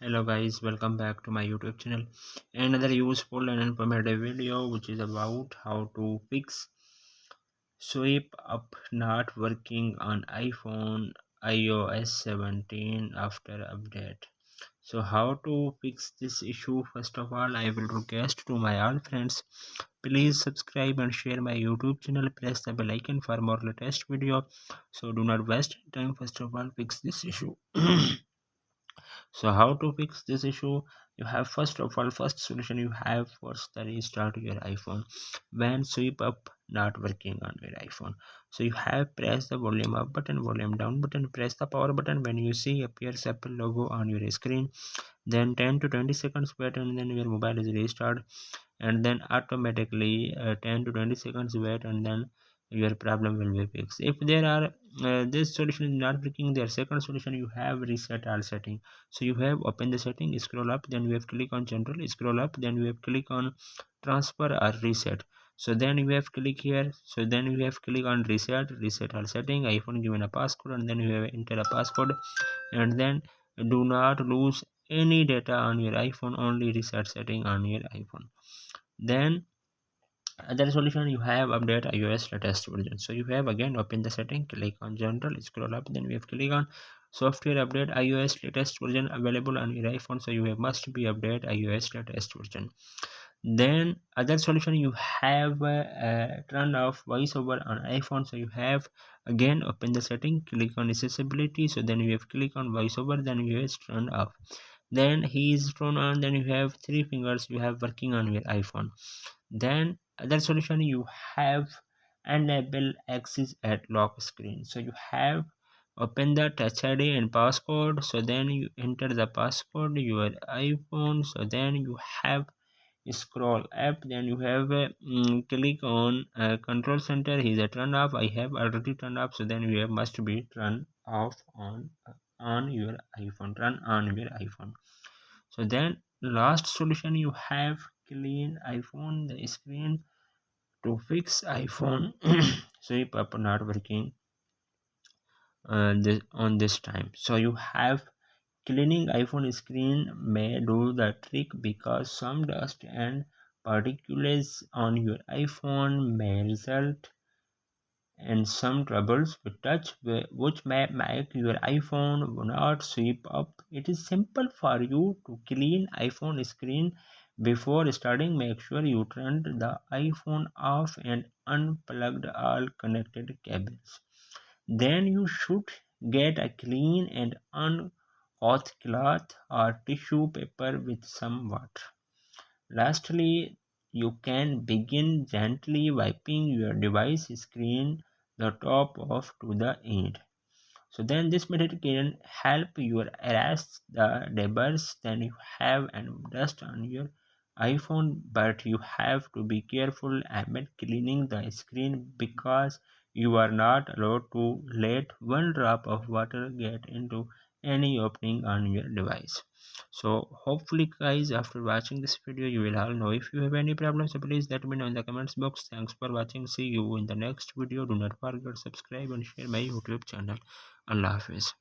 Hello guys, welcome back to my YouTube channel. Another useful and informative video which is about how to fix swipe up not working on iPhone iOS 17 after update. So how to fix this issue? First of all, I will request to my all friends, please subscribe and share my YouTube channel. Press the bell icon for more latest video. So do not waste time. First of all, fix this issue. So how to fix this issue? You have first solution you have first the restart your iPhone when swipe up not working on your iPhone. So you have press the volume up button, volume down button, press the power button. When you see appears Apple logo on your screen, then 10 to 20 seconds wait and then your mobile is restart, and then automatically 10 to 20 seconds wait and then your problem will be fixed. If there are this solution is not working, their second solution you have reset all setting. So you have open the setting, scroll up, then you have click on general, scroll up, then you have click on transfer or reset. So then you have click here, so then you have click on reset all setting, iPhone given a passcode, and then you have enter a passcode, and then do not lose any data on your iPhone, only reset setting on your iPhone. Then other solution you have update iOS latest version. So you have again open the setting, click on general, scroll up, then we have click on software update iOS latest version available on your iPhone. So you have must be update iOS latest version. Then other solution you have turn off voiceover on iPhone. So you have again open the setting, click on accessibility, so then you have click on voiceover, then you have turn off, then he is turned on, then you have three fingers you have working on your iPhone. Then other solution you have enable access at lock screen. So you have open the touch ID and passcode, so then you enter the passcode your iPhone, so then you have scroll up, then you have click on control center, is a turn off, I have already turned off, so then you have must be turn off on your iPhone, turn on your iPhone. So then last solution you have clean iPhone the screen to fix iPhone swipe up not working on this time. So you have cleaning iPhone screen may do the trick because some dust and particles on your iPhone may result in some troubles with touch, which may make your iPhone not swipe up. It is simple for you to clean iPhone screen before starting. Make sure you turned the iPhone off and unplugged all connected cables. Then you should get a clean and uncloth cloth or tissue paper with some water. Lastly, you can begin gently wiping your device screen the top off to the end. So then this method can help you erase the debris then you have and dust on your iPhone, but you have to be careful amid cleaning the screen because you are not allowed to let one drop of water get into any opening on your device. So hopefully guys, after watching this video you will all know. If you have any problems, so please let me know in the comments box. Thanks for watching. See you in the next video. Do not forget to subscribe and share my YouTube channel. Allah Hafiz.